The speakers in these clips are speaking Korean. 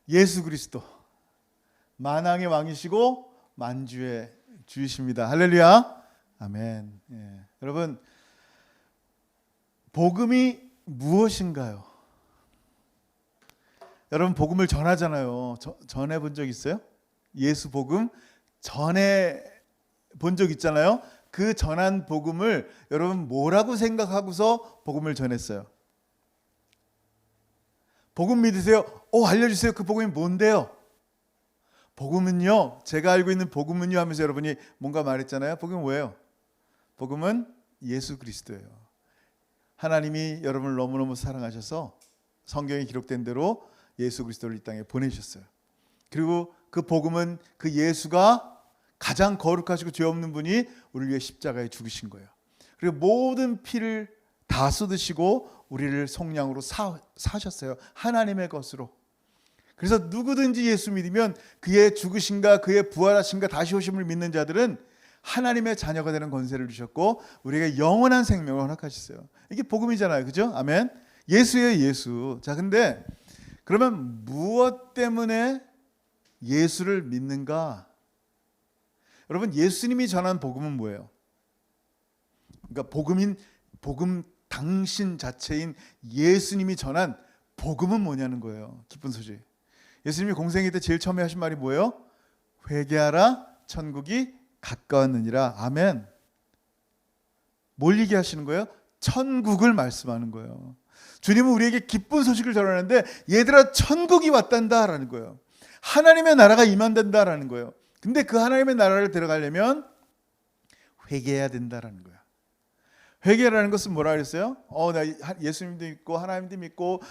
예수 그리스도 만왕의 왕이시고 만주의 주이십니다. 할렐루야. 아멘. 여러분, 복음이 무엇인가요? 여러분, 복음을 전하잖아요. 전해 본 적 있어요? 예수 복음 전해 본 적 있잖아요. 그 전한 복음을 여러분 뭐라고 생각하고서 복음을 전했어요? 복음 믿으세요? 알려주세요. 그 복음이 뭔데요? 복음은요, 제가 알고 있는 복음은요 하면서 여러분이 뭔가 말했잖아요. 복음은 뭐예요? 복음은 예수 그리스도예요. 하나님이 여러분을 너무너무 사랑하셔서 성경에 기록된 대로 예수 그리스도를 이 땅에 보내주셨어요. 그리고 그 복음은 그 예수가 가장 거룩하시고 죄 없는 분이 우리를 위해 십자가에 죽으신 거예요. 그리고 모든 피를 다 쏟으시고 우리를 속량으로 사셨어요. 하나님의 것으로. 그래서 누구든지 예수 믿으면 그의 죽으심과 그의 부활하심과 다시 오심을 믿는 자들은 하나님의 자녀가 되는 권세를 주셨고 우리에게 영원한 생명을 허락하셨어요. 이게 복음이잖아요. 그죠? 아멘. 예수예요, 예수. 자, 근데 그러면 무엇 때문에 예수를 믿는가? 여러분, 예수님이 전한 복음은 뭐예요? 그러니까 복음 당신 자체인 예수님이 전한 복음은 뭐냐는 거예요. 기쁜 소식. 예수님이 공생애 때 제일 처음에 하신 말이 뭐예요? 회개하라, 천국이 가까웠느니라. 아멘. 뭘 얘기하시는 거예요? 천국을 말씀하는 거예요. 주님은 우리에게 기쁜 소식을 전하는데 얘들아, 천국이 왔단다라는 거예요. 하나님의 나라가 임한단다라는 거예요. 근데 그 하나님의 나라를 들어가려면 회개해야 된다라는 거예요. 회개라는 것은 뭐라 그랬어요? 나 예수님도 믿고 하나님도 믿고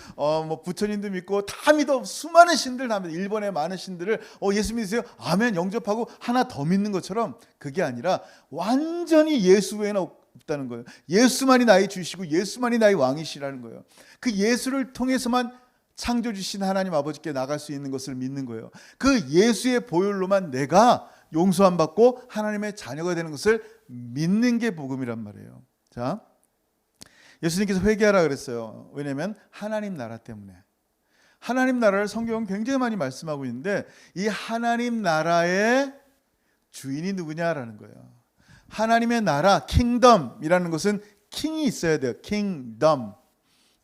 부처님도 믿고 다 믿어. 수많은 신들 다 믿어. 일본의 많은 신들을 예수 믿으세요? 아멘 영접하고 하나 더 믿는 것처럼 그게 아니라 완전히 예수 외에는 없다는 거예요. 예수만이 나의 주시고 예수만이 나의 왕이시라는 거예요. 그 예수를 통해서만 창조주신 하나님 아버지께 나갈 수 있는 것을 믿는 거예요. 그 예수의 보혈로만 내가 용서함 받고 하나님의 자녀가 되는 것을 믿는 게 복음이란 말이에요. 자, 예수님께서 회개하라 그랬어요. 왜냐하면 하나님 나라 때문에. 하나님 나라를 성경은 굉장히 많이 말씀하고 있는데 이 하나님 나라의 주인이 누구냐라는 거예요. 하나님의 나라, 킹덤이라는 것은 킹이 있어야 돼요. 킹덤.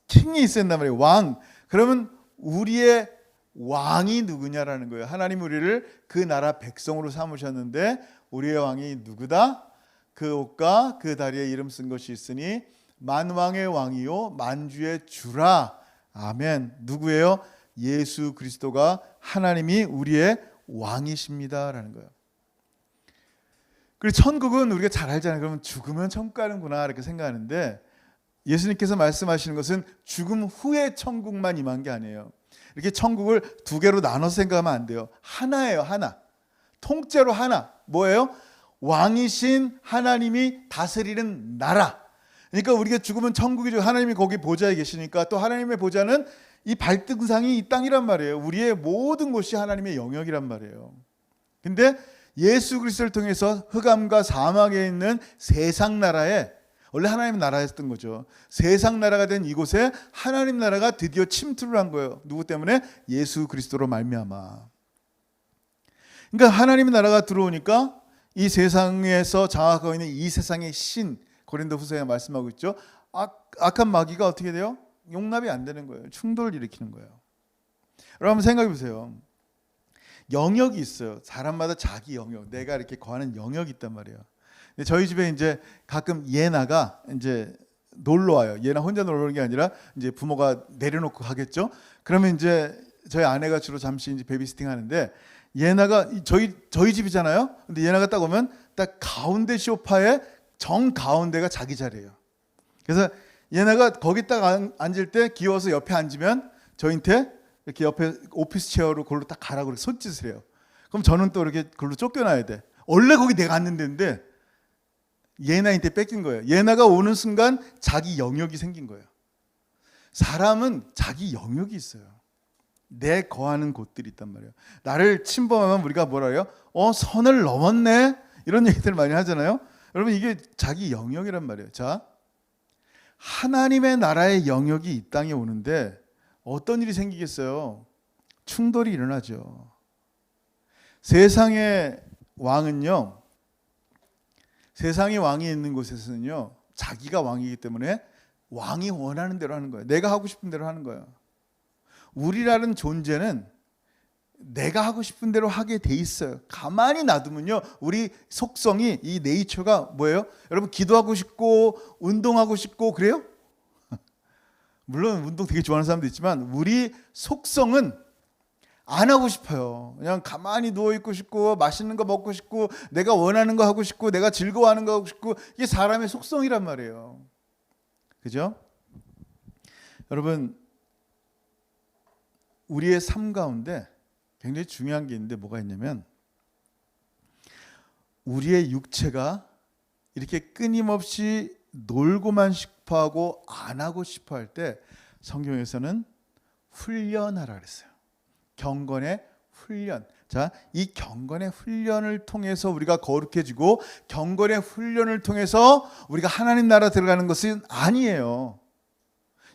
킹이 있어야 된단 말이에요. 왕. 그러면 우리의 왕이 누구냐라는 거예요. 하나님 우리를 그 나라 백성으로 삼으셨는데 우리의 왕이 누구다? 그 옷과 그 다리에 이름 쓴 것이 있으니 만왕의 왕이요 만주의 주라. 아멘. 누구예요? 예수 그리스도가 하나님이 우리의 왕이십니다라는 거예요. 그리고 천국은 우리가 잘 알잖아요. 그러면 죽으면 천국 가는구나 이렇게 생각하는데 예수님께서 말씀하시는 것은 죽음 후에 천국만 임한 게 아니에요. 이렇게 천국을 두 개로 나눠서 생각하면 안 돼요. 하나예요. 하나. 통째로 하나. 뭐예요? 왕이신 하나님이 다스리는 나라. 그러니까 우리가 죽으면 천국이죠. 하나님이 거기 보좌에 계시니까 또 하나님의 보좌는 이 발등상이 이 땅이란 말이에요. 우리의 모든 곳이 하나님의 영역이란 말이에요. 근데 예수 그리스도를 통해서 흑암과 사막에 있는 세상 나라에 원래 하나님 나라였던 거죠. 세상 나라가 된 이곳에 하나님 나라가 드디어 침투를 한 거예요. 누구 때문에? 예수 그리스도로 말미암아. 그러니까 하나님의 나라가 들어오니까 이 세상에서 장악하고 있는 이 세상의 신, 고린도후서에 말씀하고 있죠. 악한 마귀가 어떻게 돼요? 용납이 안 되는 거예요. 충돌을 일으키는 거예요. 여러분 한번 생각해 보세요. 영역이 있어요. 사람마다 자기 영역, 내가 이렇게 거하는 영역이 있단 말이에요. 근데 저희 집에 이제 가끔 예나가 이제 놀러 와요. 예나 혼자 놀러 오는 게 아니라 이제 부모가 내려놓고 가겠죠. 그러면 이제 저희 아내가 주로 잠시 이제 베비시팅 하는데 예나가 저희 집이잖아요. 근데 예나가 딱 오면 딱 가운데 소파에 정 가운데가 자기 자리예요. 그래서 예나가 거기 딱 앉을 때 귀여워서 옆에 앉으면 저한테 이렇게 옆에 오피스 체어로 그걸로 딱 가라고 손짓을 해요. 그럼 저는 또 이렇게 그걸로 쫓겨나야 돼. 원래 거기 내가 앉는 데인데 예나한테 뺏긴 거예요. 예나가 오는 순간 자기 영역이 생긴 거예요. 사람은 자기 영역이 있어요. 내 거하는 곳들이 있단 말이에요. 나를 침범하면 우리가 뭐라 해요? 선을 넘었네? 이런 얘기들 많이 하잖아요. 여러분 이게 자기 영역이란 말이에요. 자, 하나님의 나라의 영역이 이 땅에 오는데 어떤 일이 생기겠어요? 충돌이 일어나죠. 세상의 왕은요, 세상의 왕이 있는 곳에서는요, 자기가 왕이기 때문에 왕이 원하는 대로 하는 거예요. 내가 하고 싶은 대로 하는 거예요. 우리라는 존재는 내가 하고 싶은 대로 하게 돼 있어요. 가만히 놔두면요, 우리 속성이, 이 네이처가 뭐예요? 여러분, 기도하고 싶고 운동하고 싶고 그래요? 물론 운동 되게 좋아하는 사람도 있지만 우리 속성은 안 하고 싶어요. 그냥 가만히 누워 있고 싶고 맛있는 거 먹고 싶고 내가 원하는 거 하고 싶고 내가 즐거워하는 거 하고 싶고, 이게 사람의 속성이란 말이에요. 그죠? 여러분, 우리의 삶 가운데 굉장히 중요한 게 있는데 뭐가 있냐면, 우리의 육체가 이렇게 끊임없이 놀고만 싶어하고 안 하고 싶어 할 때 성경에서는 훈련하라 그랬어요. 경건의 훈련. 자, 이 경건의 훈련을 통해서 우리가 거룩해지고 경건의 훈련을 통해서 우리가 하나님 나라 들어가는 것은 아니에요.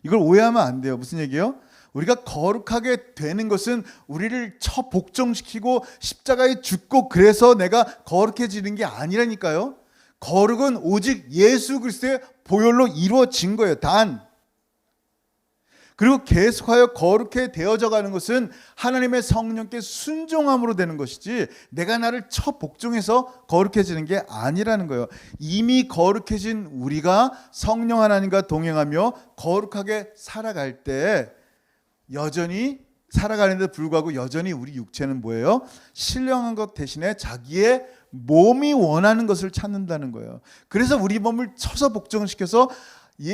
이걸 오해하면 안 돼요. 무슨 얘기예요? 우리가 거룩하게 되는 것은 우리를 처복종시키고 십자가에 죽고 그래서 내가 거룩해지는 게 아니라니까요. 거룩은 오직 예수 그리스도의 보혈로 이루어진 거예요. 단. 그리고 계속하여 거룩해 되어져 가는 것은 하나님의 성령께 순종함으로 되는 것이지 내가 나를 처복종해서 거룩해지는 게 아니라는 거예요. 이미 거룩해진 우리가 성령 하나님과 동행하며 거룩하게 살아갈 때 여전히 살아가는데 불구하고 여전히 우리 육체는 뭐예요? 신령한 것 대신에 자기의 몸이 원하는 것을 찾는다는 거예요. 그래서 우리 몸을 쳐서 복종시켜서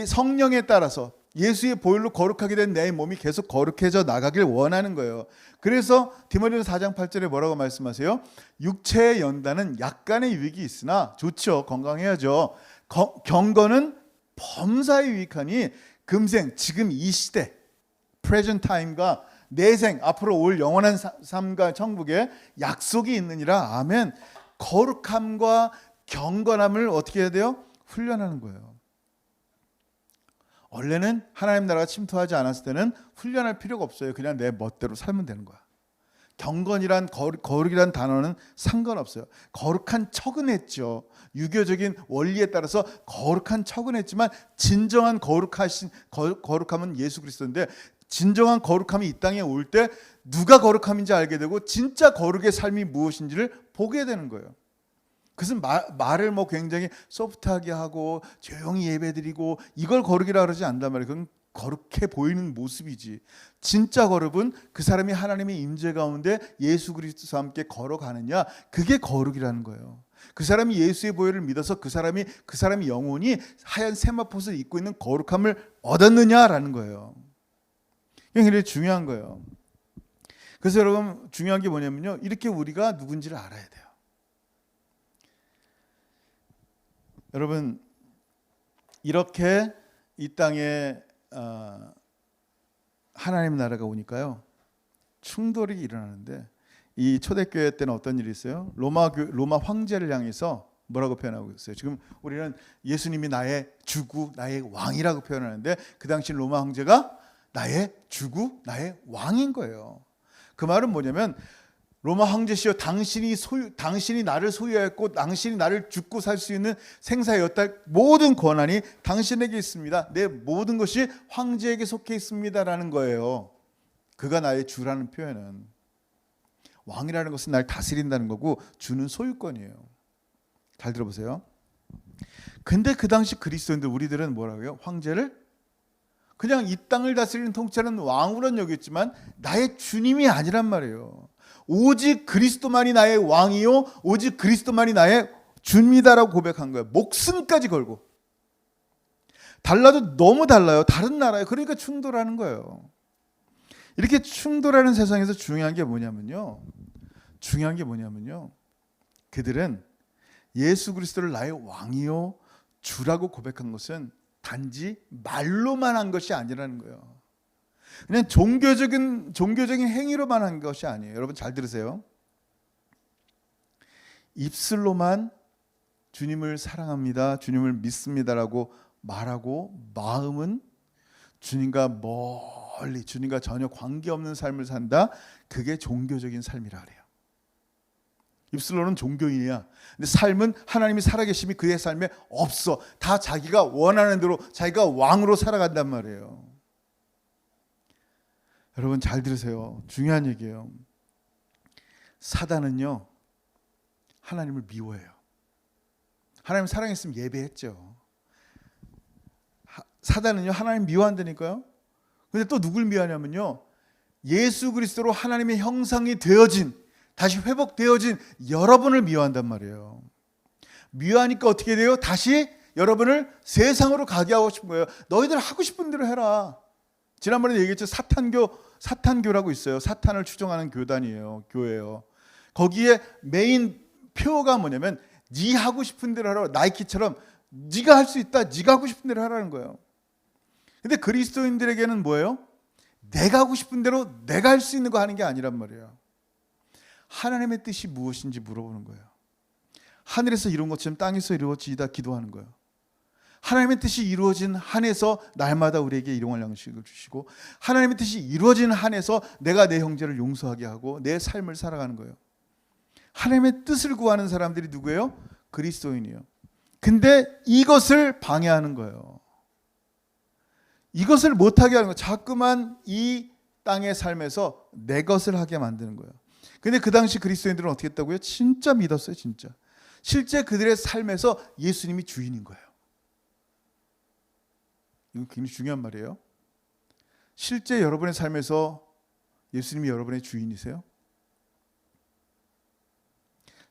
성령에 따라서 예수의 보혈로 거룩하게 된 내 몸이 계속 거룩해져 나가길 원하는 거예요. 그래서 디모데후서 4장 8절에 뭐라고 말씀하세요? 육체의 연단은 약간의 유익이 있으나 좋죠. 건강해야죠. 경건은 범사에 유익하니 금생 지금 이 시대 present time과 내생 앞으로 올 영원한 삶과 천국에 약속이 있느니라. 아멘. 거룩함과 경건함을 어떻게 해야 돼요? 훈련하는 거예요. 원래는 하나님 나라가 침투하지 않았을 때는 훈련할 필요가 없어요. 그냥 내 멋대로 살면 되는 거야. 경건이란 거룩이란 단어는 상관없어요. 거룩한 척은 했죠. 유교적인 원리에 따라서 거룩한 척은 했지만 진정한 거룩함은 예수 그리스도인데, 진정한 거룩함이 이 땅에 올 때 누가 거룩함인지 알게 되고 진짜 거룩의 삶이 무엇인지를 보게 되는 거예요. 그것은 말을 뭐 굉장히 소프트하게 하고 조용히 예배드리고 이걸 거룩이라 그러지 않단 말이에요. 그건 거룩해 보이는 모습이지. 진짜 거룩은 그 사람이 하나님의 임재 가운데 예수 그리스도와 함께 걸어가느냐, 그게 거룩이라는 거예요. 그 사람이 예수의 보혈을 믿어서 그 사람이 영혼이 하얀 세마포를 입고 있는 거룩함을 얻었느냐라는 거예요. 이게 굉장히 중요한 거예요. 그래서 여러분, 중요한 게 뭐냐면요, 이렇게 우리가 누군지를 알아야 돼요. 여러분, 이렇게 이 땅에 하나님 나라가 오니까요, 충돌이 일어나는데, 이 초대교회 때는 어떤 일이 있어요? 로마 황제를 향해서 뭐라고 표현하고 있어요? 지금 우리는 예수님이 나의 주구, 나의 왕이라고 표현하는데 그 당시 로마 황제가 나의 주구, 나의 왕인 거예요. 그 말은 뭐냐면, 로마 황제시여, 당신이 나를 소유했고 당신이 나를 죽고 살 수 있는 생사였다. 모든 권한이 당신에게 있습니다. 내 모든 것이 황제에게 속해 있습니다라는 거예요. 그가 나의 주라는 표현은, 왕이라는 것은 날 다스린다는 거고 주는 소유권이에요. 잘 들어보세요. 근데 그 당시 그리스도인들, 우리들은 뭐라고요? 황제를 그냥 이 땅을 다스리는 통치하는 왕으로는 여겼지만 나의 주님이 아니란 말이에요. 오직 그리스도만이 나의 왕이요, 오직 그리스도만이 나의 주입니다라고 고백한 거예요. 목숨까지 걸고. 달라도 너무 달라요. 다른 나라예요. 그러니까 충돌하는 거예요. 이렇게 충돌하는 세상에서 중요한 게 뭐냐면요, 그들은 예수 그리스도를 나의 왕이요 주라고 고백한 것은 단지 말로만 한 것이 아니라는 거예요. 그냥 종교적인 행위로만 한 것이 아니에요. 여러분 잘 들으세요. 입술로만 주님을 사랑합니다, 주님을 믿습니다라고 말하고 마음은 주님과 멀리 주님과 전혀 관계없는 삶을 산다. 그게 종교적인 삶이라 그래요. 입술로는 종교인이야. 근데 삶은 하나님이 살아계심이 그의 삶에 없어. 다 자기가 원하는 대로 자기가 왕으로 살아간단 말이에요. 여러분 잘 들으세요. 중요한 얘기예요. 사단은요, 하나님을 미워해요. 하나님 사랑했으면 예배했죠. 사단은요, 하나님 미워한다니까요. 근데 또 누굴 미워하냐면요, 예수 그리스도로 하나님의 형상이 되어진, 다시 회복되어진 여러분을 미워한단 말이에요. 미워하니까 어떻게 돼요? 다시 여러분을 세상으로 가게 하고 싶은 거예요. 너희들 하고 싶은 대로 해라. 지난번에 얘기했죠. 사탄교라고 있어요. 사탄을 추종하는 교단이에요. 교회예요. 거기에 메인 표어가 뭐냐면 네 하고 싶은 대로 하라. 나이키처럼 네가 할 수 있다. 네가 하고 싶은 대로 하라는 거예요. 근데 그리스도인들에게는 뭐예요? 내가 하고 싶은 대로 내가 할 수 있는 거 하는 게 아니란 말이에요. 하나님의 뜻이 무엇인지 물어보는 거예요. 하늘에서 이룬 것처럼 땅에서 이루어지다 기도하는 거예요. 하나님의 뜻이 이루어진 한에서 날마다 우리에게 일용할 양식을 주시고, 하나님의 뜻이 이루어진 한에서 내가 내 형제를 용서하게 하고 내 삶을 살아가는 거예요. 하나님의 뜻을 구하는 사람들이 누구예요? 그리스도인이에요. 근데 이것을 방해하는 거예요. 이것을 못하게 하는 거예요. 자꾸만 이 땅의 삶에서 내 것을 하게 만드는 거예요. 근데 그 당시 그리스도인들은 어떻게 했다고요? 진짜 믿었어요. 진짜. 실제 그들의 삶에서 예수님이 주인인 거예요. 이건 굉장히 중요한 말이에요. 실제 여러분의 삶에서 예수님이 여러분의 주인이세요?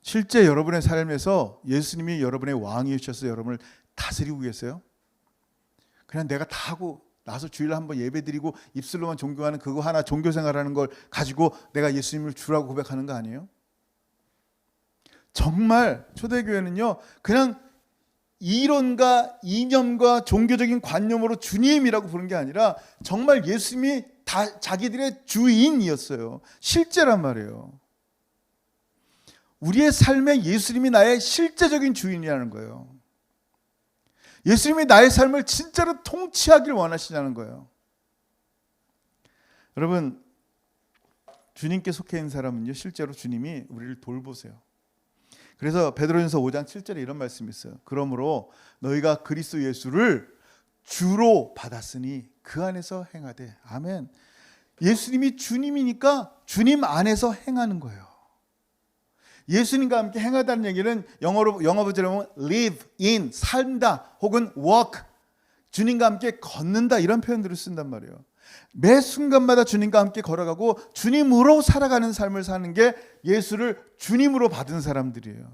실제 여러분의 삶에서 예수님이 여러분의 왕이셔서 여러분을 다스리고 계세요? 그냥 내가 다 하고 나서 주일 한번 예배드리고 입술로만 존경하는 그거 하나 종교 생활하는 걸 가지고 내가 예수님을 주라고 고백하는 거 아니에요? 정말 초대교회는요, 그냥 이론과 이념과 종교적인 관념으로 주님이라고 부르는 게 아니라 정말 예수님이 다 자기들의 주인이었어요. 실제란 말이에요. 우리의 삶에 예수님이 나의 실제적인 주인이라는 거예요. 예수님이 나의 삶을 진짜로 통치하길 원하시냐는 거예요. 여러분, 주님께 속해 있는 사람은요, 실제로 주님이 우리를 돌보세요. 그래서 베드로전서 5장 7절에 이런 말씀이 있어요. 그러므로 너희가 그리스도 예수를 주로 받았으니 그 안에서 행하되. 아멘. 예수님이 주님이니까 주님 안에서 행하는 거예요. 예수님과 함께 행하다는 얘기는 영어 버전으로 보면 live in, 산다 혹은 walk, 주님과 함께 걷는다 이런 표현들을 쓴단 말이에요. 매 순간마다 주님과 함께 걸어가고 주님으로 살아가는 삶을 사는 게 예수를 주님으로 받은 사람들이에요.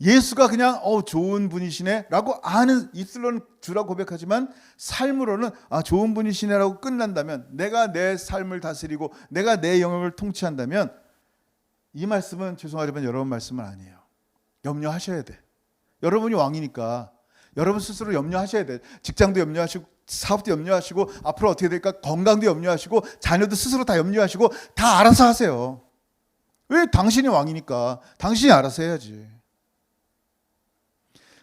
예수가 그냥 좋은 분이시네 라고 아는, 입술로는 주라고 고백하지만 삶으로는 좋은 분이시네 라고 끝난다면, 내가 내 삶을 다스리고 내가 내 영역을 통치한다면, 이 말씀은 죄송하지만 여러분 말씀은 아니에요. 염려하셔야 돼. 여러분이 왕이니까 여러분 스스로 염려하셔야 돼. 직장도 염려하시고 사업도 염려하시고 앞으로 어떻게 될까 건강도 염려하시고 자녀도 스스로 다 염려하시고 다 알아서 하세요. 왜? 당신이 왕이니까 당신이 알아서 해야지.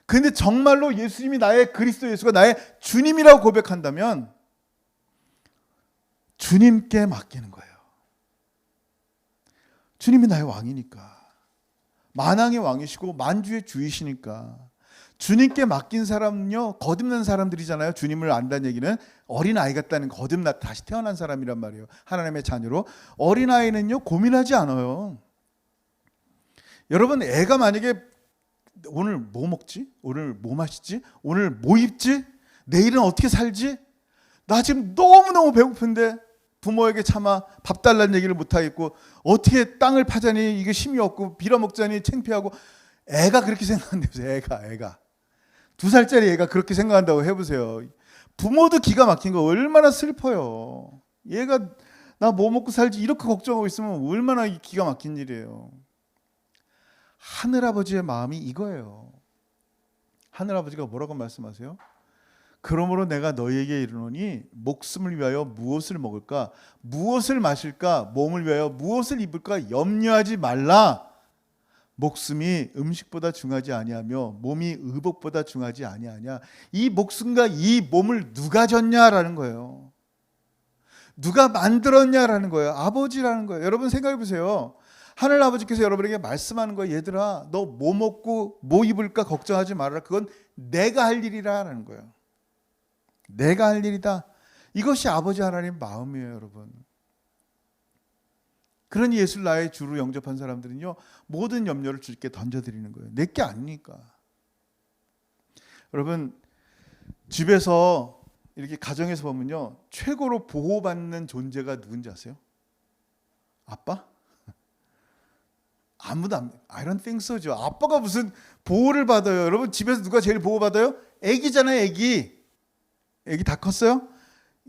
근데 정말로 예수님이 나의 그리스도 예수가 나의 주님이라고 고백한다면 주님께 맡기는 거예요. 주님이 나의 왕이니까, 만왕의 왕이시고 만주의 주이시니까. 주님께 맡긴 사람은요, 거듭난 사람들이잖아요. 주님을 안다는 얘기는 어린아이 같다는, 거듭나 다시 태어난 사람이란 말이에요. 하나님의 자녀로. 어린아이는요 고민하지 않아요. 여러분, 애가 만약에 오늘 뭐 먹지? 오늘 뭐 마시지? 오늘 뭐 입지? 내일은 어떻게 살지? 나 지금 너무너무 배고픈데 부모에게 차마 밥 달라는 얘기를 못하겠고, 어떻게 땅을 파자니 이게 힘이 없고 빌어먹자니 창피하고. 애가 그렇게 생각한다면서요. 애가 2살짜리 애가 그렇게 생각한다고 해보세요. 부모도 기가 막힌 거 얼마나 슬퍼요. 얘가 나 뭐 먹고 살지 이렇게 걱정하고 있으면 얼마나 기가 막힌 일이에요. 하늘아버지의 마음이 이거예요. 하늘아버지가 뭐라고 말씀하세요? 그러므로 내가 너희에게 이르노니 목숨을 위하여 무엇을 먹을까, 무엇을 마실까, 몸을 위하여 무엇을 입을까 염려하지 말라. 목숨이 음식보다 중하지 아니하며 몸이 의복보다 중하지 아니하냐. 이 목숨과 이 몸을 누가 졌냐라는 거예요. 누가 만들었냐라는 거예요. 아버지라는 거예요. 여러분 생각해 보세요. 하늘 아버지께서 여러분에게 말씀하는 거예요. 얘들아, 너 뭐 먹고 뭐 입을까 걱정하지 말아라. 그건 내가 할 일이라는 거예요. 내가 할 일이다. 이것이 아버지 하나님 마음이에요, 여러분. 그러니 예수를 나의 주로 영접한 사람들은요, 모든 염려를 주께 던져드리는 거예요. 내 게 아니니까. 여러분, 집에서 이렇게 가정에서 보면요, 최고로 보호받는 존재가 누군지 아세요? 아빠? 아무도 I don't think so죠. 아빠가 무슨 보호를 받아요? 여러분, 집에서 누가 제일 보호받아요? 애기잖아요, 애기. 애기 다 컸어요?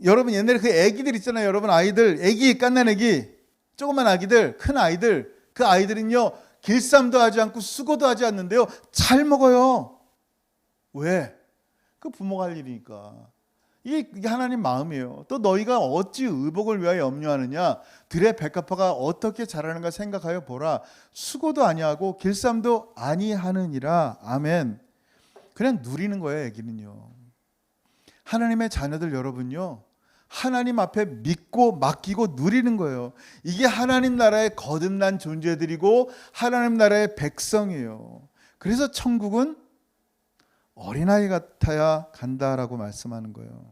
여러분, 옛날에 그 애기들 있잖아요. 여러분, 아이들, 애기, 깐난 애기, 조그만 아기들, 큰 아이들, 그 아이들은요, 길쌈도 하지 않고 수고도 하지 않는데요, 잘 먹어요. 왜? 그 부모가 할 일이니까. 이게 하나님 마음이에요. 또 너희가 어찌 의복을 위하여 염려하느냐? 들의 백합화가 어떻게 자라는가 생각하여 보라. 수고도 아니하고 길쌈도 아니하느니라. 아멘. 그냥 누리는 거예요, 애기는요. 하나님의 자녀들 여러분요, 하나님 앞에 믿고 맡기고 누리는 거예요. 이게 하나님 나라의 거듭난 존재들이고 하나님 나라의 백성이에요. 그래서 천국은 어린아이 같아야 간다라고 말씀하는 거예요.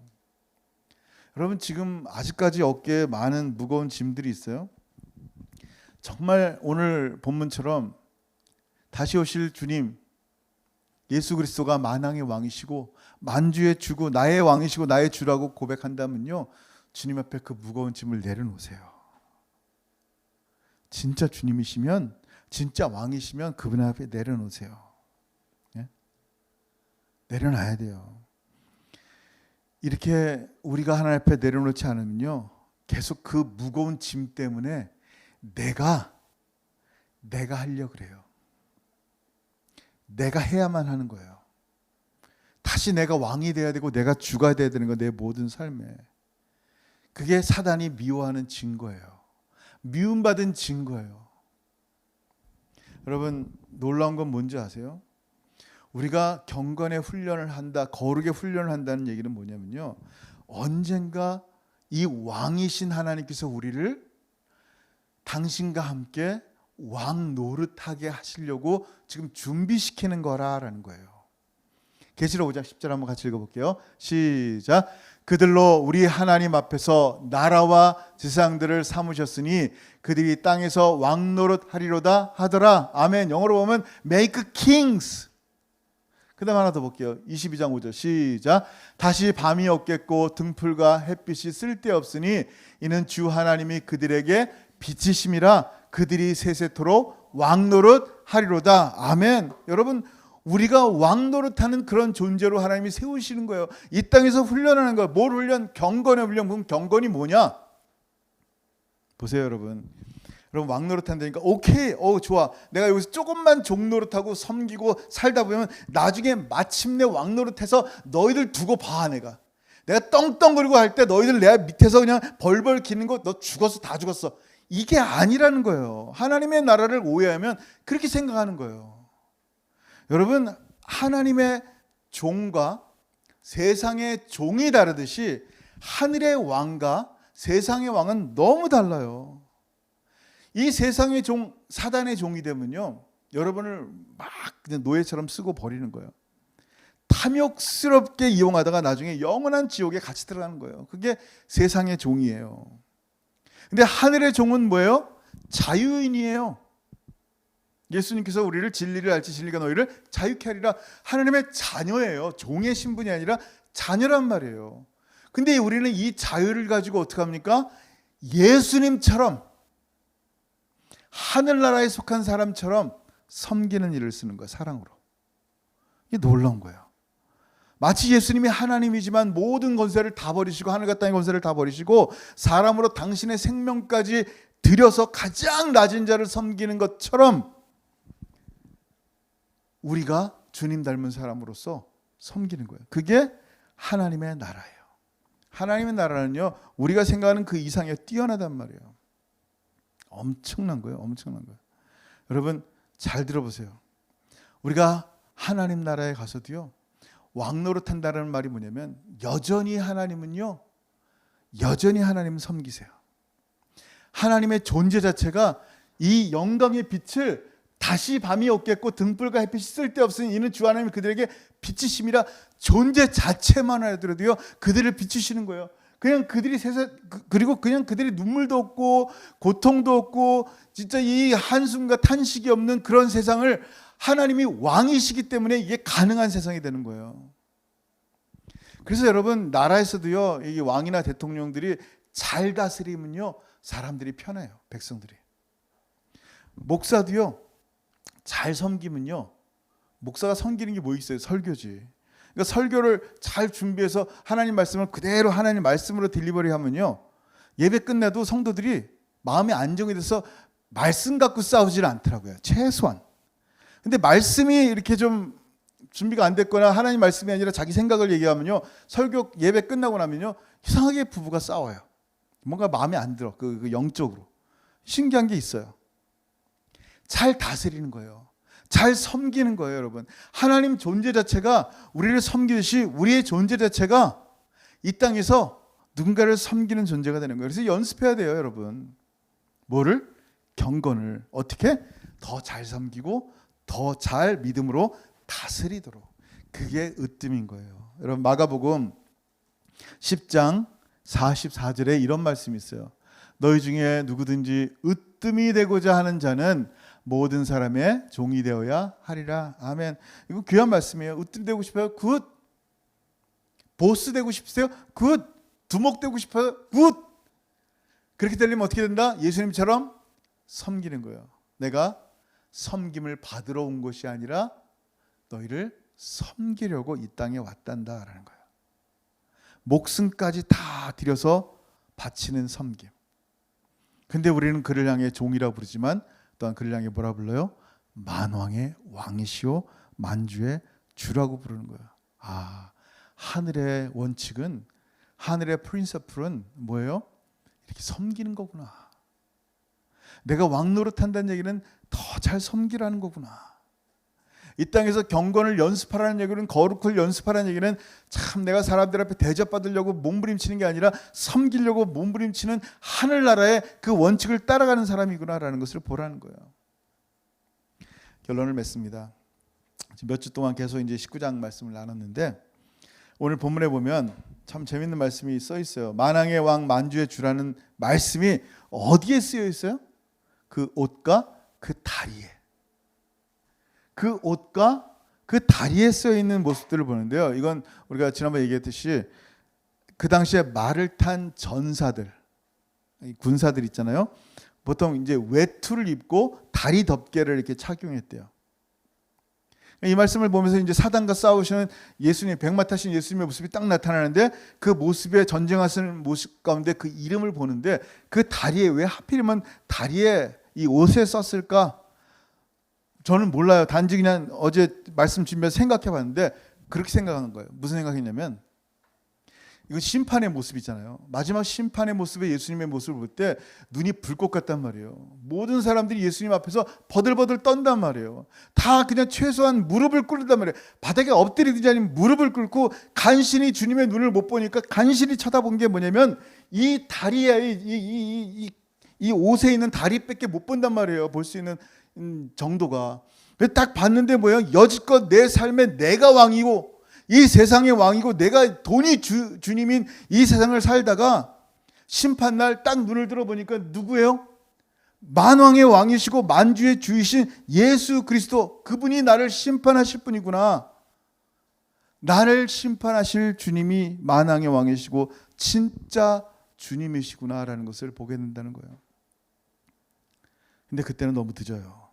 여러분, 지금 아직까지 어깨에 많은 무거운 짐들이 있어요. 정말 오늘 본문처럼 다시 오실 주님 예수 그리스도가 만왕의 왕이시고 만주의 주고 나의 왕이시고 나의 주라고 고백한다면요, 주님 앞에 그 무거운 짐을 내려놓으세요. 진짜 주님이시면, 진짜 왕이시면 그분 앞에 내려놓으세요. 예? 내려놔야 돼요. 이렇게 우리가 하나님 앞에 내려놓지 않으면요, 계속 그 무거운 짐 때문에 내가 하려고 그래요. 내가 해야만 하는 거예요. 다시 내가 왕이 돼야 되고 내가 주가 돼야 되는 거, 내 모든 삶에. 그게 사단이 미워하는 증거예요. 미움받은 증거예요. 여러분, 놀라운 건 뭔지 아세요? 우리가 경건의 훈련을 한다, 거룩의 훈련을 한다는 얘기는 뭐냐면요, 언젠가 이 왕이신 하나님께서 우리를 당신과 함께 왕 노릇하게 하시려고 지금 준비시키는 거라는 거예요. 계시록 5장 10절 한번 같이 읽어볼게요. 시작. 그들로 우리 하나님 앞에서 나라와 지상들을 삼으셨으니 그들이 땅에서 왕 노릇하리로다 하더라. 아멘. 영어로 보면 make kings. 그 다음 하나 더 볼게요. 22장 5절 시작. 다시 밤이 없겠고 등불과 햇빛이 쓸데없으니 이는 주 하나님이 그들에게 빛이심이라 그들이 세세토록 왕노릇 하리로다. 아멘. 여러분, 우리가 왕노릇하는 그런 존재로 하나님이 세우시는 거예요. 이 땅에서 훈련하는 거예요. 뭘 훈련? 경건의 훈련. 그럼 경건이 뭐냐? 보세요, 여러분. 여러분, 왕노릇한다니까 오케이, 좋아. 내가 여기서 조금만 종노릇하고 섬기고 살다 보면 나중에 마침내 왕노릇해서 너희들 두고 봐. 내가 떵떵거리고 할 때 너희들 내 밑에서 그냥 벌벌 기는 거, 너 죽었어, 다 죽었어. 이게 아니라는 거예요. 하나님의 나라를 오해하면 그렇게 생각하는 거예요. 여러분, 하나님의 종과 세상의 종이 다르듯이 하늘의 왕과 세상의 왕은 너무 달라요. 이 세상의 종, 사단의 종이 되면요, 여러분을 막 그냥 노예처럼 쓰고 버리는 거예요. 탐욕스럽게 이용하다가 나중에 영원한 지옥에 같이 들어가는 거예요. 그게 세상의 종이에요. 근데 하늘의 종은 뭐예요? 자유인이에요. 예수님께서 우리를 진리를 알지 진리가 너희를 자유케 하리라. 하나님의 자녀예요. 종의 신분이 아니라 자녀란 말이에요. 근데 우리는 이 자유를 가지고 어떻게 합니까? 예수님처럼 하늘나라에 속한 사람처럼 섬기는 일을 쓰는 거예요. 사랑으로. 이게 놀라운 거예요. 마치 예수님이 하나님이지만 모든 권세를 다 버리시고 하늘과 땅의 권세를 다 버리시고 사람으로 당신의 생명까지 들여서 가장 낮은 자를 섬기는 것처럼 우리가 주님 닮은 사람으로서 섬기는 거예요. 그게 하나님의 나라예요. 하나님의 나라는요, 우리가 생각하는 그 이상에 뛰어나단 말이에요. 엄청난 거예요. 엄청난 거예요. 여러분, 잘 들어보세요. 우리가 하나님 나라에 가서도요, 왕노릇한다는 말이 뭐냐면 여전히 하나님은요, 여전히 하나님을 섬기세요. 하나님의 존재 자체가 이 영광의 빛을 다시 밤이 없겠고 등불과 햇빛이 쓸데없으니 이는 주 하나님이 그들에게 비치심이라 존재 자체만 하더라도요 그들을 비추시는 거예요. 그냥 그들이 그리고 그냥 그들이 눈물도 없고 고통도 없고 진짜 이 한숨과 탄식이 없는 그런 세상을 하나님이 왕이시기 때문에 이게 가능한 세상이 되는 거예요. 그래서 여러분 나라에서도요 이 왕이나 대통령들이 잘 다스리면요 사람들이 편해요. 백성들이. 목사도요 잘 섬기면요 목사가 섬기는 게 뭐 있어요? 설교지. 그러니까 설교를 잘 준비해서 하나님 말씀을 그대로 하나님 말씀으로 딜리버리 하면요 예배 끝나도 성도들이 마음이 안정이 돼서 말씀 갖고 싸우질 않더라고요. 최소한. 근데 말씀이 이렇게 좀 준비가 안 됐거나 하나님 말씀이 아니라 자기 생각을 얘기하면요 설교 예배 끝나고 나면요 이상하게 부부가 싸워요. 뭔가 마음에 안 들어. 그 영적으로. 신기한 게 있어요. 잘 다스리는 거예요. 잘 섬기는 거예요, 여러분. 하나님 존재 자체가 우리를 섬기듯이 우리의 존재 자체가 이 땅에서 누군가를 섬기는 존재가 되는 거예요. 그래서 연습해야 돼요, 여러분. 뭐를? 경건을. 어떻게? 더 잘 섬기고 더 잘 믿음으로 다스리도록. 그게 으뜸인 거예요. 여러분 마가복음 10장 44절에 이런 말씀이 있어요. 너희 중에 누구든지 으뜸이 되고자 하는 자는 모든 사람의 종이 되어야 하리라. 아멘. 이거 귀한 말씀이에요. 으뜸 되고 싶어요? 굿. 보스 되고 싶으세요? 굿. 두목 되고 싶어요? 굿. 그렇게 되려면 어떻게 된다? 예수님처럼 섬기는 거예요. 내가 섬김을 받으러 온 것이 아니라 너희를 섬기려고 이 땅에 왔단다라는 거예요. 목숨까지 다 들여서 바치는 섬김. 근데 우리는 그를 향해 종이라고 부르지만 또한 그를 향해 뭐라 불러요? 만왕의 왕이시오 만주의 주라고 부르는 거예요. 아, 하늘의 원칙은 하늘의 프린서플은 뭐예요? 이렇게 섬기는 거구나. 내가 왕 노릇한다는 얘기는 더 잘 섬기라는 거구나. 이 땅에서 경건을 연습하라는 얘기는 거룩을 연습하라는 얘기는 참 내가 사람들 앞에 대접받으려고 몸부림치는 게 아니라 섬기려고 몸부림치는 하늘나라의 그 원칙을 따라가는 사람이구나라는 것을 보라는 거예요. 결론을 맺습니다. 몇 주 동안 계속 이제 19장 말씀을 나눴는데 오늘 본문에 보면 참 재밌는 말씀이 써 있어요. 만왕의 왕 만주의 주라는 말씀이 어디에 쓰여 있어요? 그 옷과 그 다리에. 그 옷과 그 다리에 쓰여 있는 모습들을 보는데요. 이건 우리가 지난번에 얘기했듯이 그 당시에 말을 탄 전사들, 군사들 있잖아요. 보통 이제 외투를 입고 다리 덮개를 이렇게 착용했대요. 이 말씀을 보면서 이제 사단과 싸우시는 예수님, 백마 타신 예수님의 모습이 딱 나타나는데 그 모습에 전쟁하시는 모습 가운데 그 이름을 보는데 그 다리에 왜 하필이면 다리에 이 옷에 썼을까? 저는 몰라요. 단지 그냥 어제 말씀 준비해서 생각해 봤는데 그렇게 생각하는 거예요. 무슨 생각했냐면 이건 심판의 모습이잖아요. 마지막 심판의 모습에 예수님의 모습을 볼 때 눈이 불꽃 같단 말이에요. 모든 사람들이 예수님 앞에서 버들버들 떤단 말이에요. 다 그냥 최소한 무릎을 꿇는단 말이에요. 바닥에 엎드리든지 아니면 무릎을 꿇고 간신히 주님의 눈을 못 보니까 간신히 쳐다본 게 뭐냐면 이 다리에 이 옷에 있는 다리밖에 못 본단 말이에요. 볼 수 있는 정도가. 딱 봤는데 뭐예요? 여지껏 내 삶에 내가 왕이고 이 세상의 왕이고 내가 돈이 주님인 이 세상을 살다가 심판날 딱 눈을 들어보니까 누구예요? 만왕의 왕이시고 만주의 주이신 예수 그리스도, 그분이 나를 심판하실 분이구나. 나를 심판하실 주님이 만왕의 왕이시고 진짜 주님이시구나라는 것을 보게 된다는 거예요. 근데 그때는 너무 늦어요.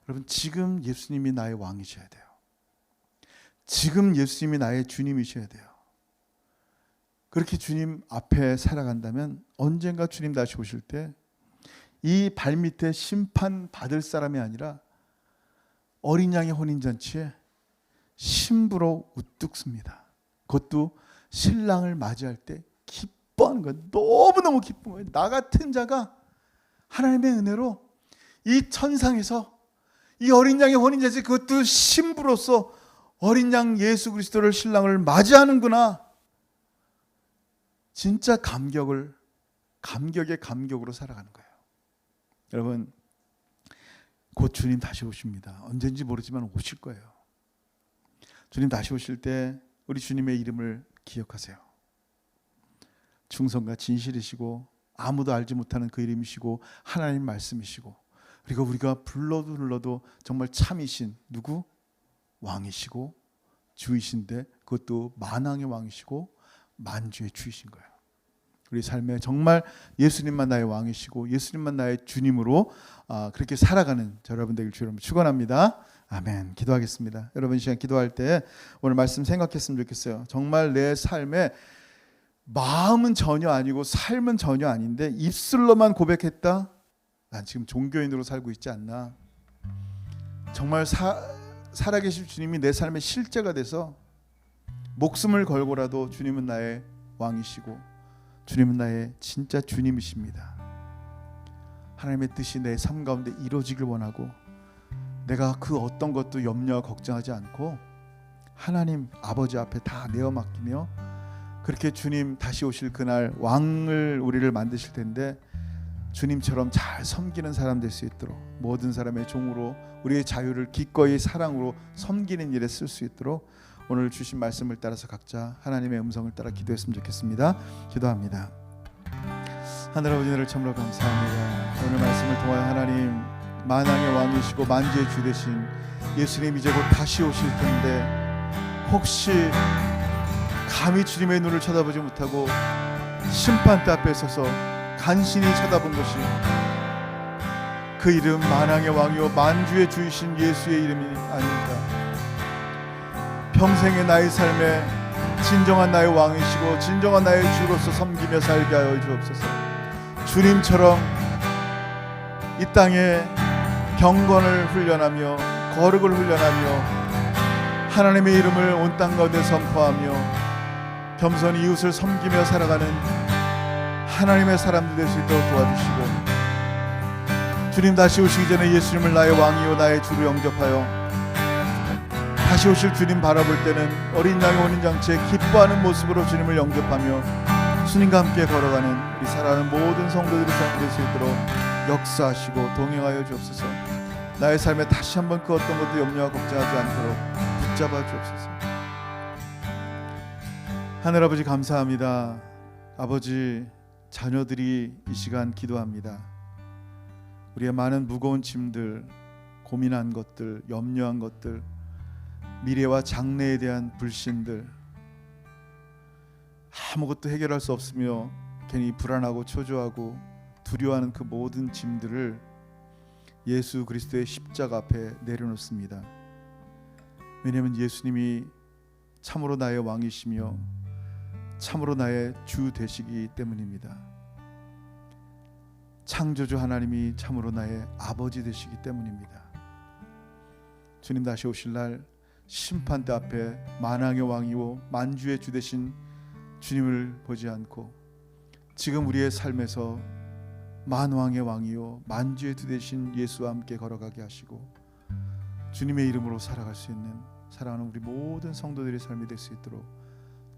여러분, 지금 예수님이 나의 왕이셔야 돼요. 지금 예수님이 나의 주님이셔야 돼요. 그렇게 주님 앞에 살아간다면 언젠가 주님 다시 오실 때 이 발밑에 심판 받을 사람이 아니라 어린 양의 혼인잔치에 신부로 우뚝 섭니다. 그것도 신랑을 맞이할 때 기뻐하는 거예요. 너무너무 기쁜 거예요. 나 같은 자가 하나님의 은혜로 이 천상에서 이 어린 양의 혼인잔치, 그것도 신부로서 어린 양 예수 그리스도를 신랑을 맞이하는구나. 진짜 감격의 감격으로 살아가는 거예요. 여러분, 곧 주님 다시 오십니다. 언젠지 모르지만 오실 거예요. 주님 다시 오실 때 우리 주님의 이름을 기억하세요. 충성과 진실이시고 아무도 알지 못하는 그 이름이시고 하나님 말씀이시고, 그리고 우리가 불러도 정말 참이신 누구? 왕이시고 주이신데, 그것도 만왕의 왕이시고 만주의 주이신 거예요. 우리 삶에 정말 예수님만 나의 왕이시고 예수님만 나의 주님으로 그렇게 살아가는 여러분 되길 주로 축원합니다. 아멘. 기도하겠습니다. 여러분, 이 시간 기도할 때 오늘 말씀 생각했으면 좋겠어요. 정말 내 삶에 마음은 전혀 아니고 삶은 전혀 아닌데 입술로만 고백했다? 난 지금 종교인으로 살고 있지 않나? 정말 살아계실 주님이 내 삶의 실제가 돼서 목숨을 걸고라도 주님은 나의 왕이시고 주님은 나의 진짜 주님이십니다. 하나님의 뜻이 내 삶 가운데 이루어지길 원하고, 내가 그 어떤 것도 염려와 걱정하지 않고 하나님 아버지 앞에 다 내어 맡기며, 그렇게 주님 다시 오실 그날 왕을 우리를 만드실 텐데 주님처럼 잘 섬기는 사람 될 수 있도록, 모든 사람의 종으로 우리의 자유를 기꺼이 사랑으로 섬기는 일에 쓸 수 있도록 오늘 주신 말씀을 따라서 각자 하나님의 음성을 따라 기도했으면 좋겠습니다. 기도합니다. 하늘 아버지를 참으로 감사합니다. 오늘 말씀을 통하여 하나님, 만왕의 왕이시고 만주의 주 되신 예수님 이제 곧 다시 오실 텐데, 혹시 감히 주님의 눈을 쳐다보지 못하고 심판대 앞에 서서 간신히 쳐다본 것이 그 이름 만왕의 왕이요 만주의 주이신 예수의 이름이 아닙니까? 평생의 나의 삶에 진정한 나의 왕이시고 진정한 나의 주로서 섬기며 살게 하여 주옵소서. 주님처럼 이 땅에 경건을 훈련하며 거룩을 훈련하며 하나님의 이름을 온 땅 가운데 선포하며 겸손히 이웃을 섬기며 살아가는 하나님의 사람들 될 수 있도록 도와주시고, 주님 다시 오시기 전에 예수님을 나의 왕이요 나의 주로 영접하여 다시 오실 주님 바라볼 때는 어린 양의 혼인잔치에 기뻐하는 모습으로 주님을 영접하며 주님과 함께 걸어가는 우리 사랑하는 모든 성도들이 삶이 될 수 있도록 역사하시고 동행하여 주옵소서. 나의 삶에 다시 한번 그 어떤 것도 염려와 걱정하지 않도록 붙잡아 주옵소서. 하늘아버지 감사합니다. 아버지, 자녀들이 이 시간 기도합니다. 우리의 많은 무거운 짐들, 고민한 것들, 염려한 것들, 미래와 장래에 대한 불신들, 아무것도 해결할 수 없으며 괜히 불안하고 초조하고 두려워하는 그 모든 짐들을 예수 그리스도의 십자가 앞에 내려놓습니다. 왜냐하면 예수님이 참으로 나의 왕이시며 참으로 나의 주 되시기 때문입니다. 창조주 하나님이 참으로 나의 아버지 되시기 때문입니다. 주님 다시 오실 날 심판대 앞에 만왕의 왕이요 만주의 주 되신 주님을 보지 않고 지금 우리의 삶에서 만왕의 왕이요 만주의 주 되신 예수와 함께 걸어가게 하시고 주님의 이름으로 살아갈 수 있는 사랑하는 우리 모든 성도들의 삶이 될 수 있도록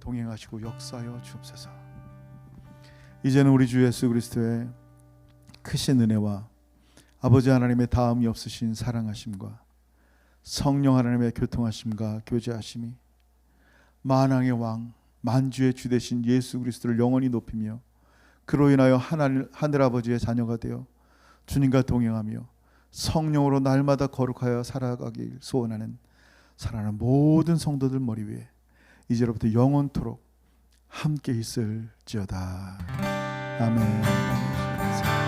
동행하시고 역사하여 주옵소서. 이제는 우리 주 예수 그리스도의 크신 은혜와 아버지 하나님의 다음이 없으신 사랑하심과 성령 하나님의 교통하심과 교제하심이 만왕의 왕 만주의 주 되신 예수 그리스도를 영원히 높이며 그로 인하여 하늘 아버지의 자녀가 되어 주님과 동행하며 성령으로 날마다 거룩하여 살아가길 소원하는 사랑하는 모든 성도들 머리 위에 이제로부터 영원토록 함께 있을지어다. 아멘.